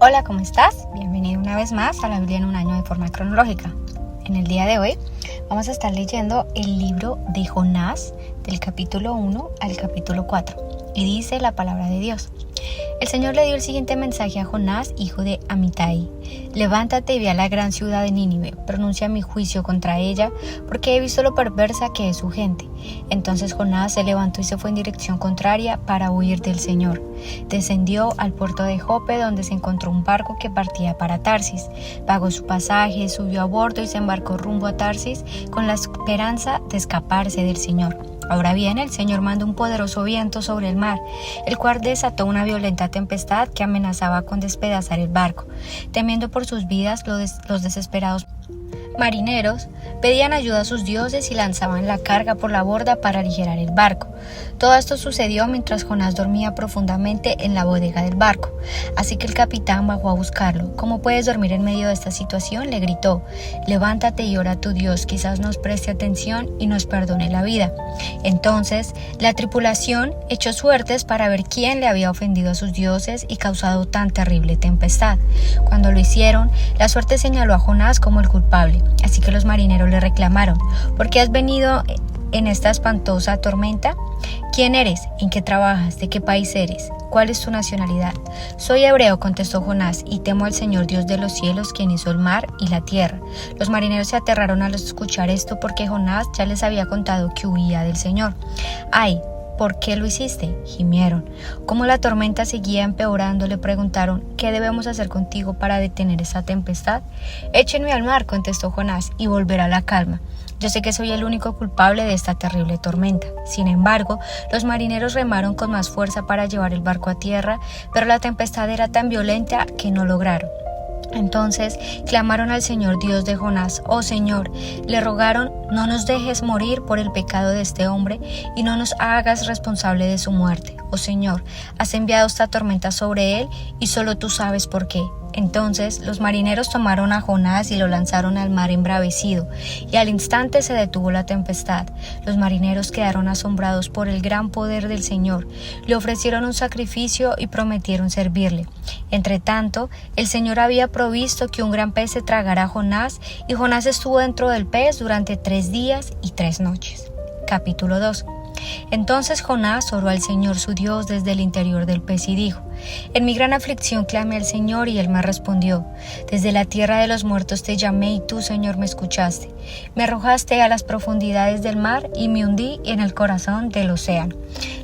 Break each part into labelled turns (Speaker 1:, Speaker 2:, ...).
Speaker 1: Hola, ¿cómo estás? Bienvenido una vez más a la Biblia en un año de forma cronológica. En el día de hoy vamos a estar leyendo el libro de Jonás del capítulo 1 al capítulo 4 y dice la palabra de Dios. El Señor le dio el siguiente mensaje a Jonás, hijo de Amitai: levántate y ve a la gran ciudad de Nínive, pronuncia mi juicio contra ella, porque he visto lo perversa que es su gente. Entonces Jonás se levantó y se fue en dirección contraria para huir del Señor. Descendió al puerto de Jope, donde se encontró un barco que partía para Tarsis. Pagó su pasaje, subió a bordo y se embarcó rumbo a Tarsis con la esperanza de escaparse del Señor. Ahora bien, el Señor mandó un poderoso viento sobre el mar, el cual desató una violenta tempestad que amenazaba con despedazar el barco. Temiendo por sus vidas, los desesperados marineros pedían ayuda a sus dioses y lanzaban la carga por la borda para aligerar el barco. Todo esto sucedió mientras Jonás dormía profundamente en la bodega del barco. Así que el capitán bajó a buscarlo. ¿Cómo puedes dormir en medio de esta situación?, le gritó. Levántate y ora a tu Dios, quizás nos preste atención y nos perdone la vida. Entonces la tripulación echó suertes para ver quién le había ofendido a sus dioses y causado tan terrible tempestad. Cuando lo hicieron, la suerte señaló a Jonás como el culpable. Así que los marineros le reclamaron: ¿por qué has venido en esta espantosa tormenta? ¿Quién eres? ¿En qué trabajas? ¿De qué país eres? ¿Cuál es tu nacionalidad? Soy hebreo, contestó Jonás, y temo al Señor Dios de los cielos, quien hizo el mar y la tierra. Los marineros se aterraron al escuchar esto, porque Jonás ya les había contado que huía del Señor. ¡Ay! ¿Por qué lo hiciste?, gimieron. Como la tormenta seguía empeorando, le preguntaron: ¿qué debemos hacer contigo para detener esta tempestad? Échenme al mar, contestó Jonás, y volverá la calma. Yo sé que soy el único culpable de esta terrible tormenta. Sin embargo, los marineros remaron con más fuerza para llevar el barco a tierra, pero la tempestad era tan violenta que no lograron. Entonces clamaron al Señor Dios de Jonás: «Oh Señor», le rogaron, «no nos dejes morir por el pecado de este hombre y no nos hagas responsable de su muerte. Oh Señor, has enviado esta tormenta sobre él y solo tú sabes por qué». Entonces los marineros tomaron a Jonás y lo lanzaron al mar embravecido, y al instante se detuvo la tempestad. Los marineros quedaron asombrados por el gran poder del Señor. Le ofrecieron un sacrificio y prometieron servirle. Entretanto, el Señor había provisto que un gran pez se tragara a Jonás, y Jonás estuvo dentro del pez durante 3 días y 3 noches. Capítulo 2. Entonces Jonás oró al Señor su Dios desde el interior del pez y dijo: «En mi gran aflicción clamé al Señor y Él me respondió. Desde la tierra de los muertos te llamé y tú, Señor, me escuchaste. Me arrojaste a las profundidades del mar y me hundí en el corazón del océano.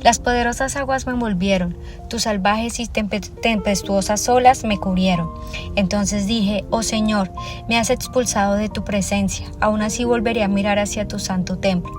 Speaker 1: Las poderosas aguas me envolvieron, tus salvajes y tempestuosas olas me cubrieron. Entonces dije: oh Señor, me has expulsado de tu presencia, aún así volveré a mirar hacia tu santo templo.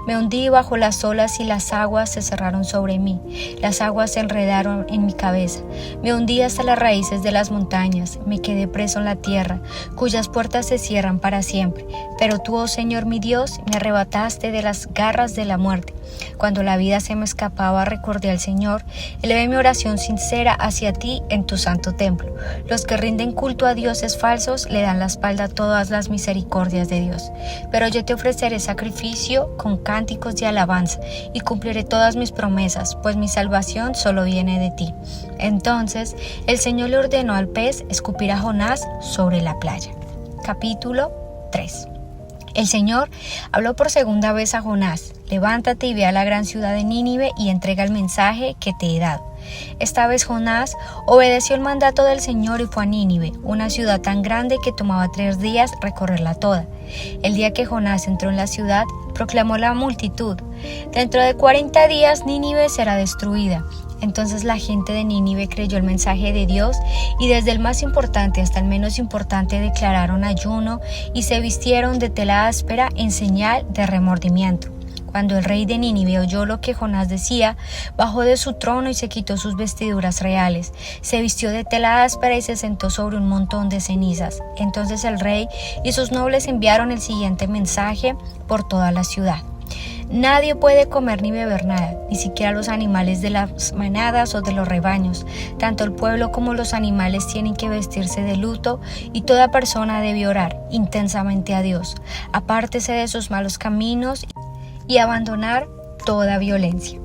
Speaker 1: Me hundí bajo las olas y las aguas se cerraron sobre mí, las aguas se enredaron en mi cabeza. Me hundí hasta las raíces de las montañas, me quedé preso en la tierra, cuyas puertas se cierran para siempre. Pero tú, oh Señor mi Dios, me arrebataste de las garras de la muerte. Cuando la vida se me escapaba, recordé al Señor, elevé mi oración sincera hacia ti en tu santo templo. Los que rinden culto a dioses falsos le dan la espalda a todas las misericordias de Dios. Pero yo te ofreceré sacrificio con cánticos de alabanza y cumpliré todas mis promesas, pues mi salvación solo viene de ti». Entonces el Señor le ordenó al pez escupir a Jonás sobre la playa. Capítulo 3. El Señor habló por segunda vez a Jonás: «Levántate y ve a la gran ciudad de Nínive y entrega el mensaje que te he dado». Esta vez Jonás obedeció el mandato del Señor y fue a Nínive, una ciudad tan grande que tomaba 3 días recorrerla toda. El día que Jonás entró en la ciudad, proclamó la multitud: «Dentro de 40 días Nínive será destruida». Entonces la gente de Nínive creyó el mensaje de Dios, y desde el más importante hasta el menos importante declararon ayuno y se vistieron de tela áspera en señal de remordimiento. Cuando el rey de Nínive oyó lo que Jonás decía, bajó de su trono y se quitó sus vestiduras reales, se vistió de tela áspera y se sentó sobre un montón de cenizas. Entonces el rey y sus nobles enviaron el siguiente mensaje por toda la ciudad: «Nadie puede comer ni beber nada, ni siquiera los animales de las manadas o de los rebaños. Tanto el pueblo como los animales tienen que vestirse de luto, y toda persona debe orar intensamente a Dios. Apártese de sus malos caminos y abandonar toda violencia».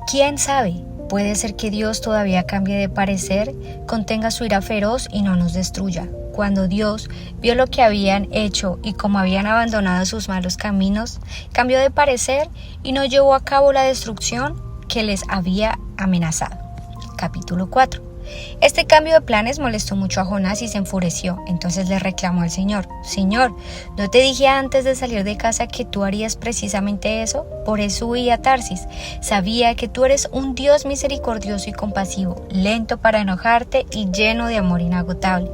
Speaker 1: ¿Quién sabe? Puede ser que Dios todavía cambie de parecer, contenga su ira feroz y no nos destruya. Cuando Dios vio lo que habían hecho y cómo habían abandonado sus malos caminos, cambió de parecer y no llevó a cabo la destrucción que les había amenazado. Capítulo 4. Este cambio de planes molestó mucho a Jonás y se enfureció. Entonces le reclamó al Señor: Señor, ¿no te dije antes de salir de casa que tú harías precisamente eso? Por eso huí a Tarsis. Sabía que tú eres un Dios misericordioso y compasivo, lento para enojarte y lleno de amor inagotable.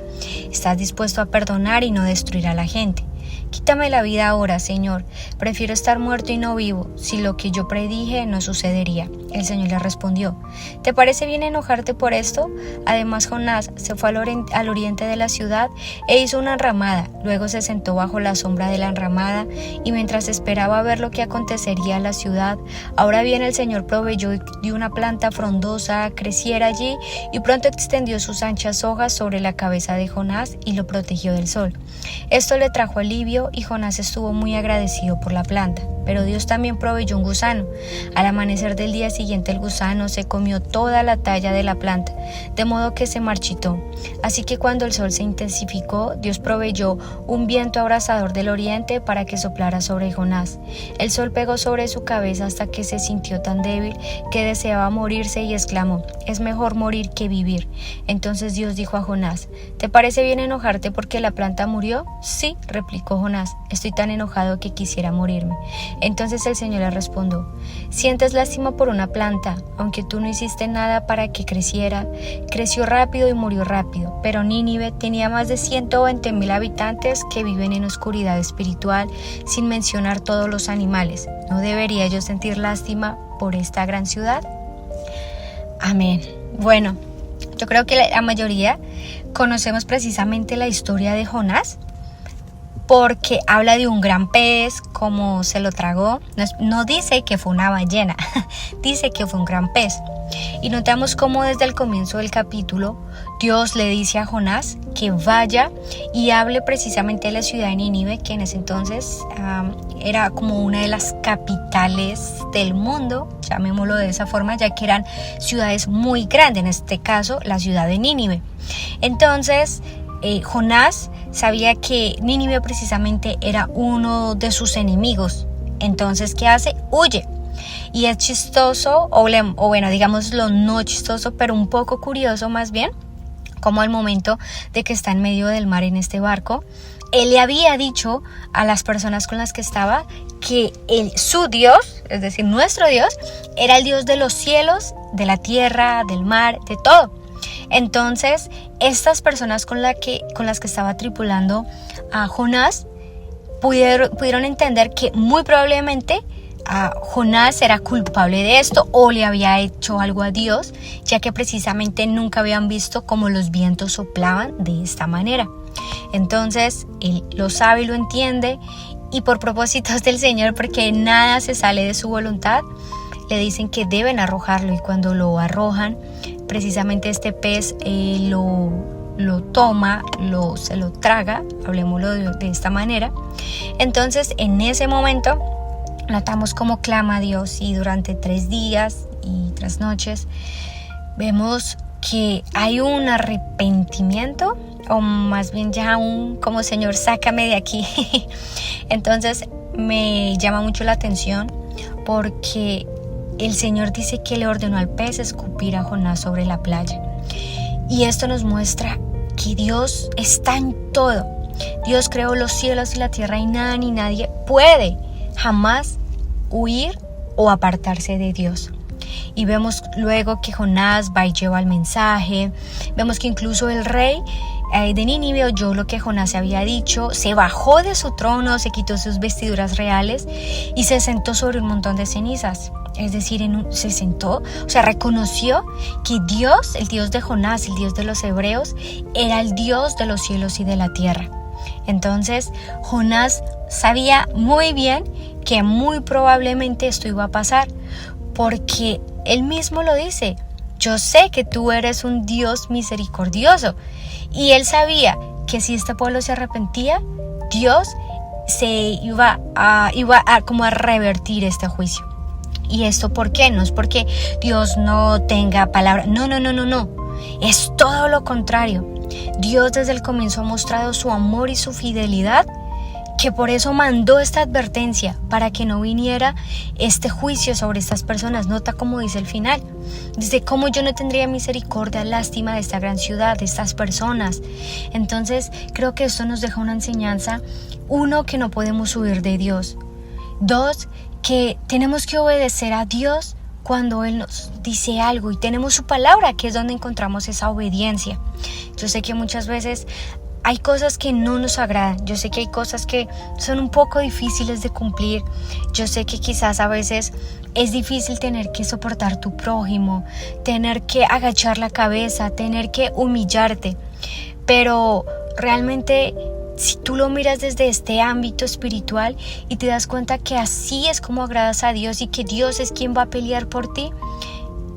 Speaker 1: Estás dispuesto a perdonar y no destruir a la gente. Quítame la vida ahora, Señor. Prefiero estar muerto y no vivo, si lo que yo predije no sucedería. El Señor le respondió: ¿Te parece bien enojarte por esto? Además, Jonás se fue al oriente de la ciudad e hizo una enramada. Luego se sentó bajo la sombra de la enramada y mientras esperaba ver lo que acontecería a la ciudad, ahora bien el Señor proveyó de una planta frondosa, creciera allí y pronto extendió sus anchas hojas sobre la cabeza de Jonás y lo protegió del sol. Esto le trajo alivio y Jonás estuvo muy agradecido por la planta. Pero Dios también proveyó un gusano. Al amanecer del día siguiente el gusano se comió toda la talla de la planta, de modo que se marchitó. Así que cuando el sol se intensificó, Dios proveyó un viento abrasador del oriente para que soplara sobre Jonás. El sol pegó sobre su cabeza hasta que se sintió tan débil que deseaba morirse y exclamó: «Es mejor morir que vivir». Entonces Dios dijo a Jonás: «¿Te parece bien enojarte porque la planta murió?» «Sí», replicó Jonás, «estoy tan enojado que quisiera morirme». Entonces el Señor le respondió: «Sientes lástima por una planta, aunque tú no hiciste nada para que creciera. Creció rápido y murió rápido, pero Nínive tenía más de 120,000 habitantes que viven en oscuridad espiritual, sin mencionar todos los animales. ¿No debería yo sentir lástima por esta gran ciudad?». Amén. Bueno, yo creo que la mayoría conocemos precisamente la historia de Jonás, porque habla de un gran pez, como se lo tragó. No dice que fue una ballena, dice que fue un gran pez. Y notamos cómo desde el comienzo del capítulo Dios le dice a Jonás que vaya y hable precisamente de la ciudad de Nínive, que en ese entonces era como una de las capitales del mundo, llamémoslo de esa forma, ya que eran ciudades muy grandes, en este caso la ciudad de Nínive. Entonces Jonás sabía que Nínive precisamente era uno de sus enemigos. Entonces, ¿qué hace? Huye. Y es chistoso, o bueno, digámoslo no chistoso, pero un poco curioso más bien, como al momento de que está en medio del mar en este barco, él le había dicho a las personas con las que estaba que su Dios, es decir, nuestro Dios, era el Dios de los cielos, de la tierra, del mar, de todo. Entonces, estas personas con las que estaba tripulando a Jonás pudieron entender que muy probablemente Jonás era culpable de esto o le había hecho algo a Dios, ya que precisamente nunca habían visto cómo los vientos soplaban de esta manera. Entonces, él lo sabe y lo entiende, y por propósitos del Señor, porque nada se sale de su voluntad, le dicen que deben arrojarlo, y cuando lo arrojan, precisamente este pez lo toma, se lo traga, hablemoslo de esta manera. Entonces, en ese momento notamos cómo clama a Dios, y durante 3 días y 3 noches vemos que hay un arrepentimiento, o más bien ya como Señor, sácame de aquí. Entonces me llama mucho la atención porque el Señor dice que le ordenó al pez escupir a Jonás sobre la playa. Y esto nos muestra que Dios está en todo. Dios creó los cielos y la tierra, y nada ni nadie puede jamás huir o apartarse de Dios. Y vemos luego que Jonás va y lleva el mensaje. Vemos que incluso el rey de Nínive oyó lo que Jonás había dicho, se bajó de su trono, se quitó sus vestiduras reales y se sentó sobre un montón de cenizas. Es decir, se sentó, o sea, reconoció que Dios, el Dios de Jonás, el Dios de los hebreos, era el Dios de los cielos y de la tierra. Entonces, Jonás sabía muy bien que muy probablemente esto iba a pasar, porque él mismo lo dice: yo sé que tú eres un Dios misericordioso. Y él sabía que si este pueblo se arrepentía, Dios se iba a como a revertir este juicio. ¿Y esto por qué? No es porque Dios no tenga palabra. No. Es todo lo contrario. Dios desde el comienzo ha mostrado su amor y su fidelidad, que por eso mandó esta advertencia, para que no viniera este juicio sobre estas personas. Nota cómo dice el final. Dice, ¿cómo yo no tendría misericordia, lástima de esta gran ciudad, de estas personas? Entonces, creo que esto nos deja una enseñanza. 1, que no podemos huir de Dios. 2, que tenemos que obedecer a Dios cuando Él nos dice algo, y tenemos su palabra, que es donde encontramos esa obediencia. Yo sé que muchas veces hay cosas que no nos agradan. Yo sé que hay cosas que son un poco difíciles de cumplir. Yo sé que quizás a veces es difícil tener que soportar tu prójimo, tener que agachar la cabeza, tener que humillarte. Pero realmente, si tú lo miras desde este ámbito espiritual y te das cuenta que así es como agradas a Dios y que Dios es quien va a pelear por ti,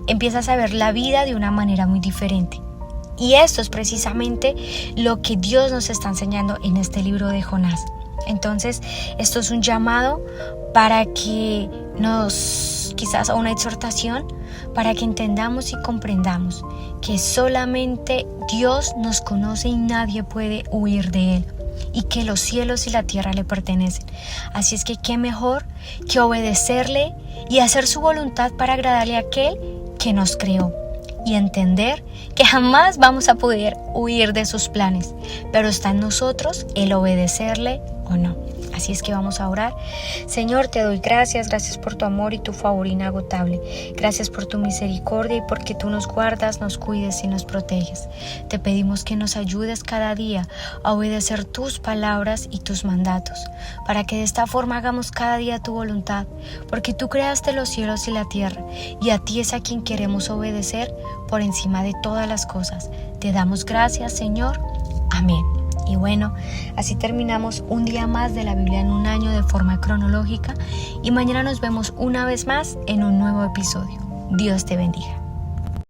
Speaker 1: empiezas a ver la vida de una manera muy diferente. Y esto es precisamente lo que Dios nos está enseñando en este libro de Jonás. Entonces, esto es un llamado para que quizás una exhortación, para que entendamos y comprendamos que solamente Dios nos conoce y nadie puede huir de Él, y que los cielos y la tierra le pertenecen. Así es que qué mejor que obedecerle y hacer su voluntad para agradarle a aquel que nos creó, y entender que jamás vamos a poder huir de sus planes, pero está en nosotros el obedecerle o no. Así es que vamos a orar. Señor, te doy gracias por tu amor y tu favor inagotable. Gracias por tu misericordia y porque tú nos guardas, nos cuides y nos proteges. Te pedimos que nos ayudes cada día a obedecer tus palabras y tus mandatos, para que de esta forma hagamos cada día tu voluntad, porque tú creaste los cielos y la tierra, y a ti es a quien queremos obedecer por encima de todas las cosas. Te damos gracias, Señor. Amén. Y bueno, así terminamos un día más de la Biblia en un año de forma cronológica, y mañana nos vemos una vez más en un nuevo episodio. Dios te bendiga.